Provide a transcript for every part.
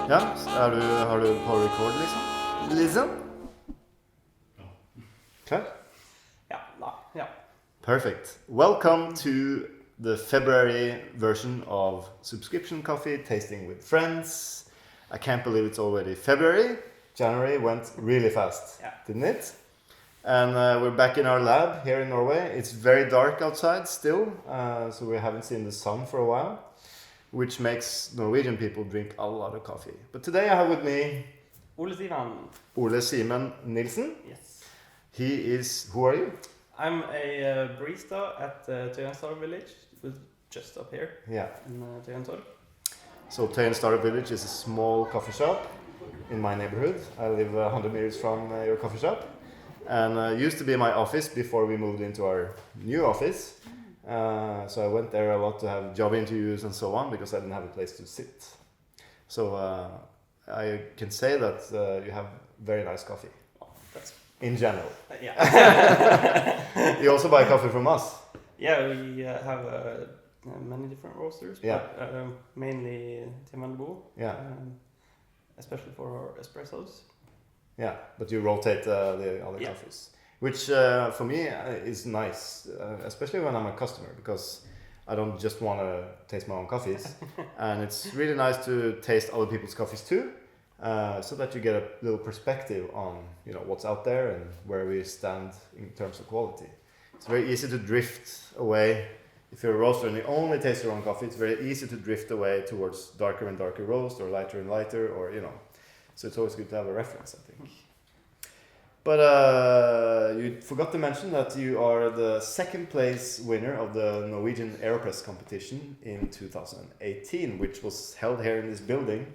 Ja, har du på record liksom? Klar? Ja. Perfect. Welcome to the February version of Subscription Coffee, Tasting with Friends. I can't believe it's already February. January went really fast, didn't it? And we're back in our lab here in Norway. It's very dark outside still, so we haven't seen the sun for a while, which makes Norwegian people drink a lot of coffee. But today I have with me Ole Simen Nilsen. Yes. Who are you? I'm a barista at Tøyen Startup Village, just up here in Tøyen. So Tøyen Startup Village is a small coffee shop in my neighborhood. I live 100 meters from your coffee shop, and used to be my office before we moved into our new office. So I went there a lot to have job interviews and so on because I didn't have a place to sit. So I can say that you have very nice coffee. Oh, that's in general. Yeah. You also buy coffee from us. Yeah, we have many different roasters. Yeah. But, mainly Nacimiento Bourbon. Yeah. Especially for our espressos. Yeah, but you rotate the other coffees, which for me is nice, especially when I'm a customer, because I don't just want to taste my own coffees, and it's really nice to taste other people's coffees too, so that you get a little perspective on what's out there and where we stand in terms of quality. It's very easy to drift away. If you're a roaster and you only taste your own coffee, it's very easy to drift away towards darker and darker roast or lighter and lighter, or so it's always good to have a reference, I think. But you forgot to mention that you are the second place winner of the Norwegian Aeropress competition in 2018, which was held here in this building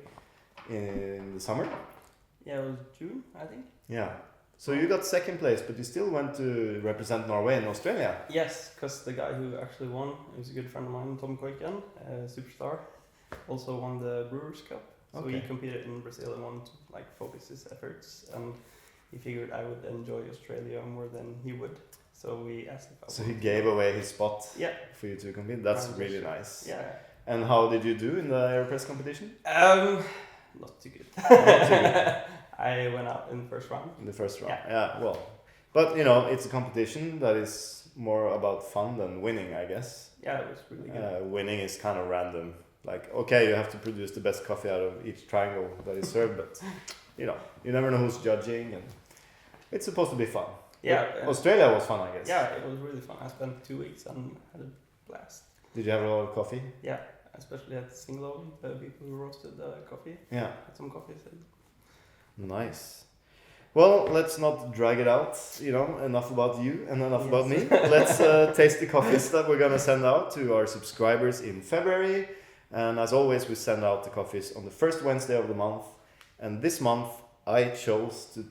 in the summer. Yeah, it was June, I think. Yeah. So you got second place, but you still went to represent Norway in Australia. Yes, because the guy who actually won, he was a good friend of mine, Tom Koiken, a superstar, also won the Brewers Cup. So he competed in Brazil and wanted to focus his efforts, and he figured I would enjoy Australia more than he would. So we asked if I would. So he gave away his spot for you to compete. That's really nice. Yeah. And how did you do in the Aeropress competition? Not too good. Not too good. I went out in the first round. In the first round, yeah. Well, but it's a competition that is more about fun than winning, I guess. Yeah, it was really good. Winning is kind of random. You have to produce the best coffee out of each triangle that is served, but you never know who's judging, and it's supposed to be fun. Yeah. Australia was fun, I guess. Yeah, it was really fun. I spent 2 weeks and had a blast. Did you have a lot of coffee? Yeah, especially at Singlo, the people who roasted the coffee. Yeah. Had some coffee. Nice. Well, let's not drag it out, enough about you and enough about me. Let's taste the coffees that we're going to send out to our subscribers in February. And as always, we send out the coffees on the first Wednesday of the month. And this month, I chose to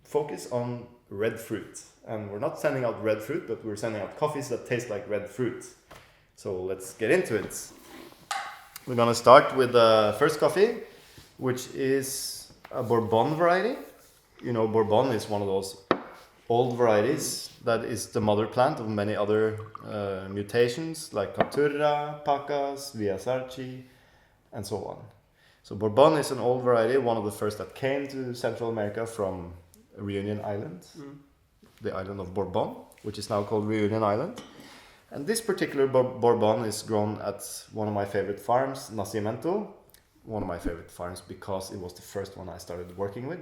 focus on red fruit. And we're not sending out red fruit, but we're sending out coffees that taste like red fruit. So let's get into it. We're going to start with the first coffee, which is a Bourbon variety. Bourbon is one of those old varieties that is the mother plant of many other mutations like Capturra, Pacas, Viasarchi, and so on. So Bourbon is an old variety, one of the first that came to Central America from Reunion Island, the island of Bourbon, which is now called Reunion Island. And this particular Bourbon is grown at one of my favorite farms, Nacimiento. One of my favorite farms because it was the first one I started working with,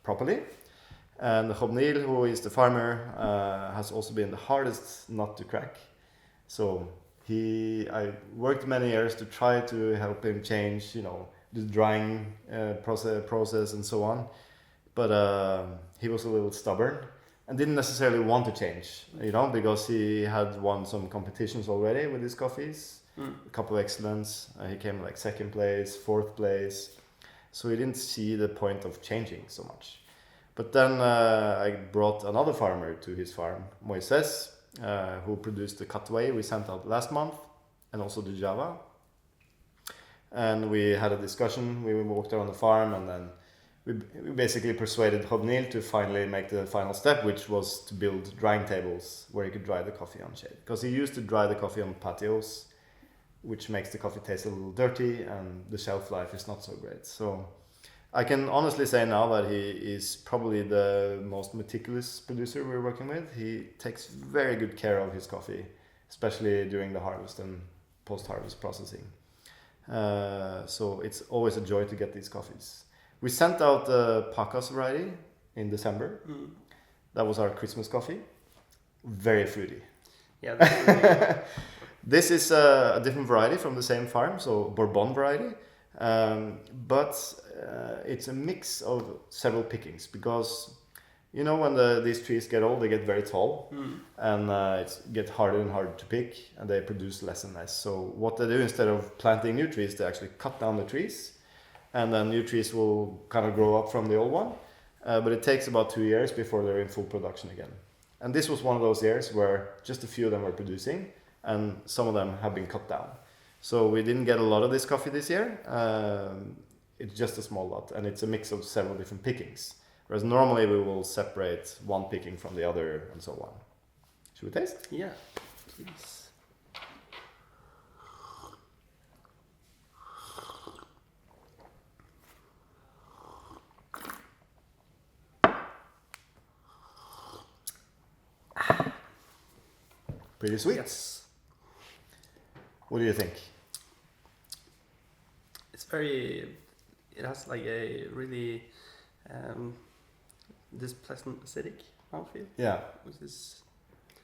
properly. And Hobnil, who is the farmer, has also been the hardest nut to crack. So I worked many years to try to help him change, the drying process and so on. But he was a little stubborn and didn't necessarily want to change, because he had won some competitions already with his coffees. A couple of excellence. He came second place, fourth place. So he didn't see the point of changing so much. But then I brought another farmer to his farm, Moises, who produced the Cutaway we sent out last month, and also the Java. And we had a discussion. We walked around the farm, and then we basically persuaded Hobnil to finally make the final step, which was to build drying tables where he could dry the coffee on shade. Because he used to dry the coffee on patios, which makes the coffee taste a little dirty, and the shelf life is not so great. So I can honestly say now that he is probably the most meticulous producer we're working with. He takes very good care of his coffee, especially during the harvest and post-harvest processing. So it's always a joy to get these coffees. We sent out the Pacas variety in December. That was our Christmas coffee. Very fruity. Yeah, that's really This is a different variety from the same farm, so Bourbon variety. But it's a mix of several pickings because, you know, when these trees get old, they get very tall and it gets harder and harder to pick and they produce less and less. So what they do, instead of planting new trees, they actually cut down the trees and then new trees will kind of grow up from the old one. But it takes about 2 years before they're in full production again. And this was one of those years where just a few of them were producing and some of them have been cut down. So we didn't get a lot of this coffee this year. It's just a small lot and it's a mix of several different pickings. Whereas normally we will separate one picking from the other and so on. Should we taste? Yeah, please. Pretty sweet. Yes. What do you think? It's very. It has like a really this pleasant acidic mouthfeel. Yeah. Which is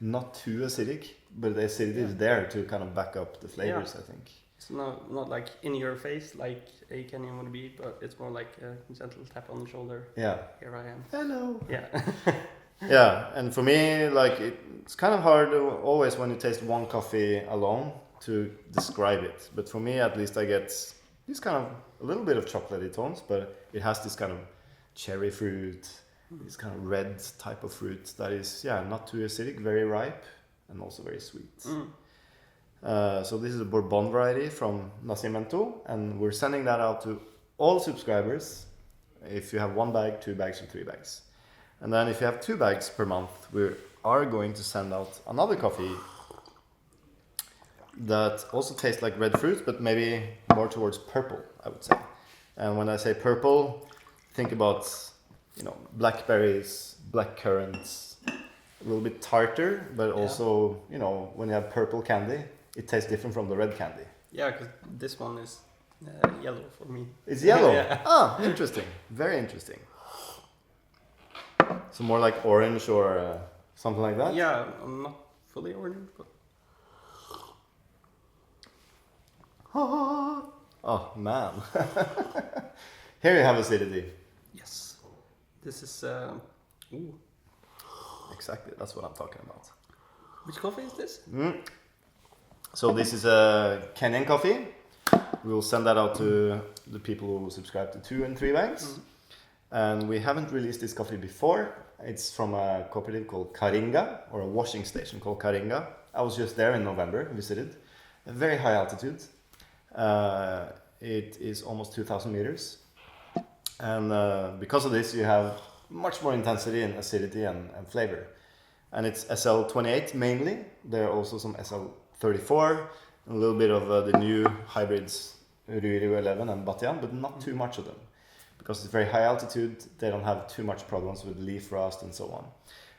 Not too acidic, but the acidity is there to kind of back up the flavors, I think. it's not like in your face like a Kenyan would be, but it's more like a gentle tap on the shoulder. Yeah. Here I am. Hello. Yeah. Yeah, and for me, like it's kind of hard always when you taste one coffee alone to describe it. But for me, at least, I get this kind of a little bit of chocolatey tones, but it has this kind of cherry fruit, this kind of red type of fruit that is, not too acidic, very ripe, and also very sweet. So this is a Bourbon variety from Nacimiento, and we're sending that out to all subscribers. If you have 1 bag, 2 bags, or 3 bags. And then if you have 2 bags per month, we are going to send out another coffee that also tastes like red fruit, but maybe more towards purple, I would say. And when I say purple, think about, blackberries, black currants, a little bit tartar, but also, when you have purple candy, it tastes different from the red candy. Yeah, because this one is yellow for me. It's yellow? Yeah. Ah, interesting. Very interesting. So more like orange or something like that? Yeah, I'm not fully orange, but... Oh, man. Here you have acidity. Yes. This is... Ooh. Exactly, that's what I'm talking about. Which coffee is this? So this is a Kenyan coffee. We will send that out to the people who subscribe to 2 and 3 bags. And we haven't released this coffee before. It's from a cooperative called Karinga, or a washing station called Karinga. I was just there in November, visited. A very high altitude. It is almost 2,000 meters. And because of this, you have much more intensity in acidity and flavor. And it's SL28 mainly. There are also some SL34, and a little bit of the new hybrids, Ruiru 11 and Batian, but not too much of them. Because it's very high altitude, they don't have too much problems with leaf rust and so on.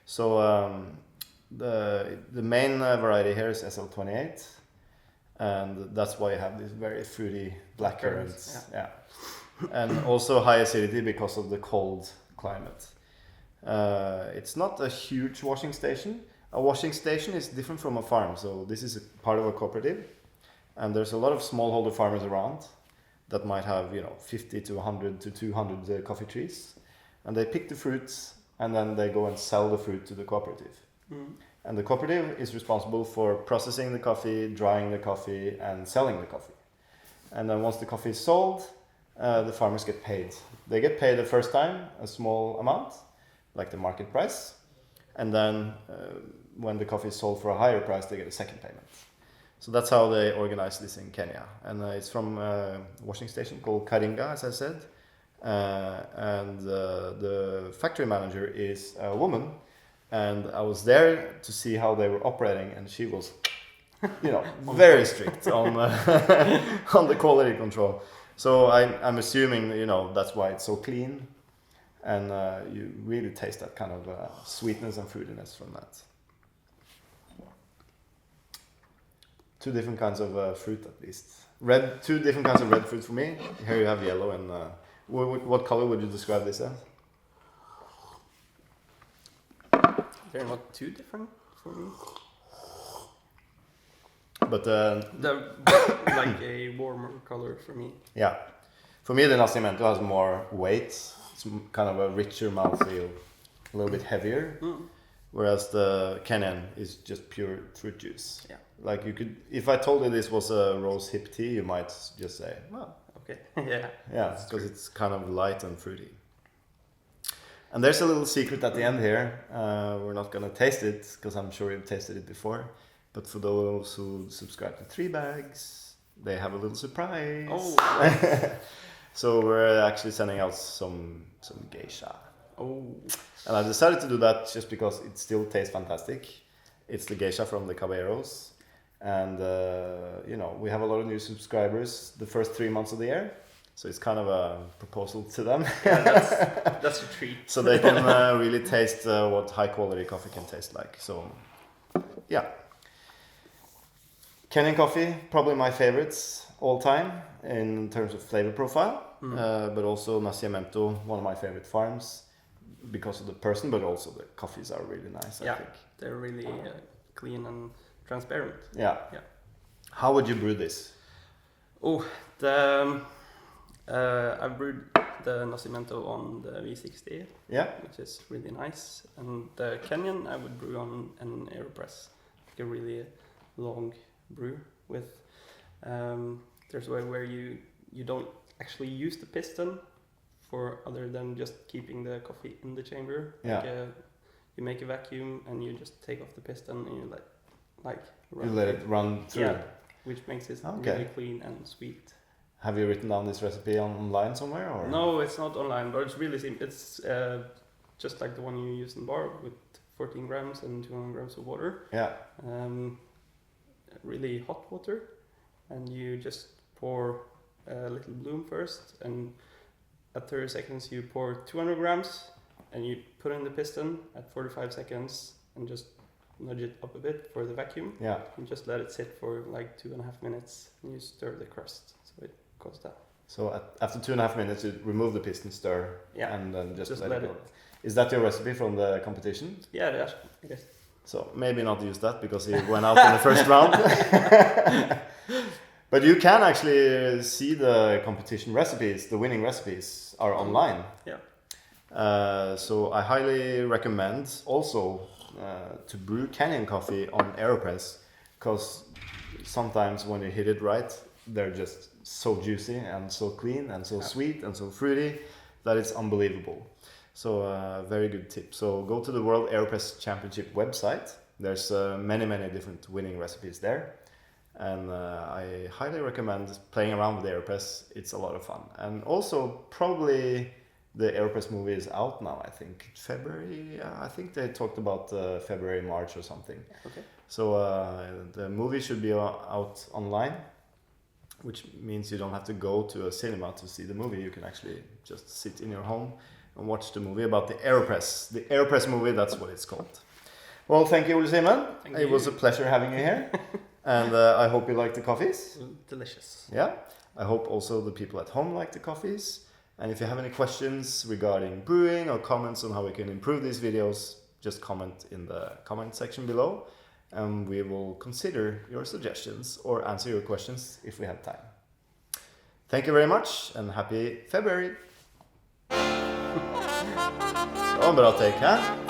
So the main variety here is SL28, and that's why you have these very fruity black currants. Yeah. And also high acidity because of the cold climate. It's not a huge washing station. A washing station is different from a farm, so this is a part of a cooperative, and there's a lot of smallholder farmers around that might have 50 to 100 to 200 coffee trees, and they pick the fruits and then they go and sell the fruit to the cooperative. And the cooperative is responsible for processing the coffee, drying the coffee, and selling the coffee. And then once the coffee is sold, the farmers get paid. They get paid the first time a small amount, like the market price, and then when the coffee is sold for a higher price, they get a second payment. So that's how they organize this in Kenya. And it's from a washing station called Karinga, as I said. And the factory manager is a woman. And I was there to see how they were operating, and she was, very strict on on the quality control. So I'm assuming, you know, that's why it's so clean, and you really taste that kind of sweetness and fruitiness from that. Two different kinds of fruit, at least. Two different kinds of red fruit for me. Here you have yellow, and what color would you describe this as? They're not too different for me. But they're like a warmer color for me. Yeah, for me the Nacimiento has more weight. It's kind of a richer mouthfeel, a little bit heavier. Whereas the Kenyan is just pure fruit juice. Yeah. Like you could, if I told you this was a rosehip tea, you might just say, well, okay, yeah. Yeah, because it's kind of light and fruity. And there's a little secret at the end here. We're not gonna taste it because I'm sure you've tasted it before. But for those who subscribe to 3 bags, they have a little surprise. Oh. So we're actually sending out some Geisha. Oh. And I decided to do that just because it still tastes fantastic. It's the Geisha from the Caballeros. And, you know, we have a lot of new subscribers the first 3 months of the year. So it's kind of a proposal to them. Yeah, that's a treat. So they can really taste what high quality coffee can taste like. So, yeah. Kenyan coffee, probably my favorites all time in terms of flavor profile. But also Nacimiento, one of my favorite farms because of the person, but also the coffees are really nice, I think. They're really clean and transparent. Yeah. How would you brew this? Oh, I brewed the Nacimiento on the V60, which is really nice. And the Kenyan I would brew on an Aeropress, like a really long brew with. There's a way where you don't actually use the piston for other than just keeping the coffee in the chamber. Yeah. Like, you make a vacuum and you just take off the piston and you let it run through. Yeah, which makes it really clean and sweet. Have you written down this recipe online somewhere? Or? No, it's not online, but it's really simple. It's just like the one you use in bar with 14 grams and 200 grams of water. Yeah. Really hot water, and you just pour a little bloom first, and at 30 seconds you pour 200 grams, and you put in the piston at 45 seconds and just nudge it up a bit for the vacuum. Yeah. And just let it sit for like 2.5 minutes, and you stir the crust, so it goes down. So after 2.5 minutes, you remove the piston, stir, and then just let it go. Is that your recipe from the competition? Yeah, it is. So maybe not use that because he went out in the first round. But you can actually see the competition recipes, the winning recipes are online. Yeah. So I highly recommend also to brew Kenyan coffee on Aeropress, because sometimes when you hit it right, they're just so juicy and so clean and so sweet and so fruity that it's unbelievable. So very good tip. So go to the World Aeropress Championship website. There's many different winning recipes there. And I highly recommend playing around with the Aeropress. It's a lot of fun. And also probably the Aeropress movie is out now, I think. February, I think they talked about February, March or something. Okay. So the movie should be out online, which means you don't have to go to a cinema to see the movie. You can actually just sit in your home and watch the movie about the Aeropress. The Aeropress movie, that's what it's called. Well, thank you, Ole Simen. It was a pleasure having you here. And I hope you like the coffees. Delicious. Yeah. I hope also the people at home like the coffees. And if you have any questions regarding brewing or comments on how we can improve these videos, just comment in the comment section below. And we will consider your suggestions or answer your questions if we have time. Thank you very much and happy February! Det var en bra take, hæ?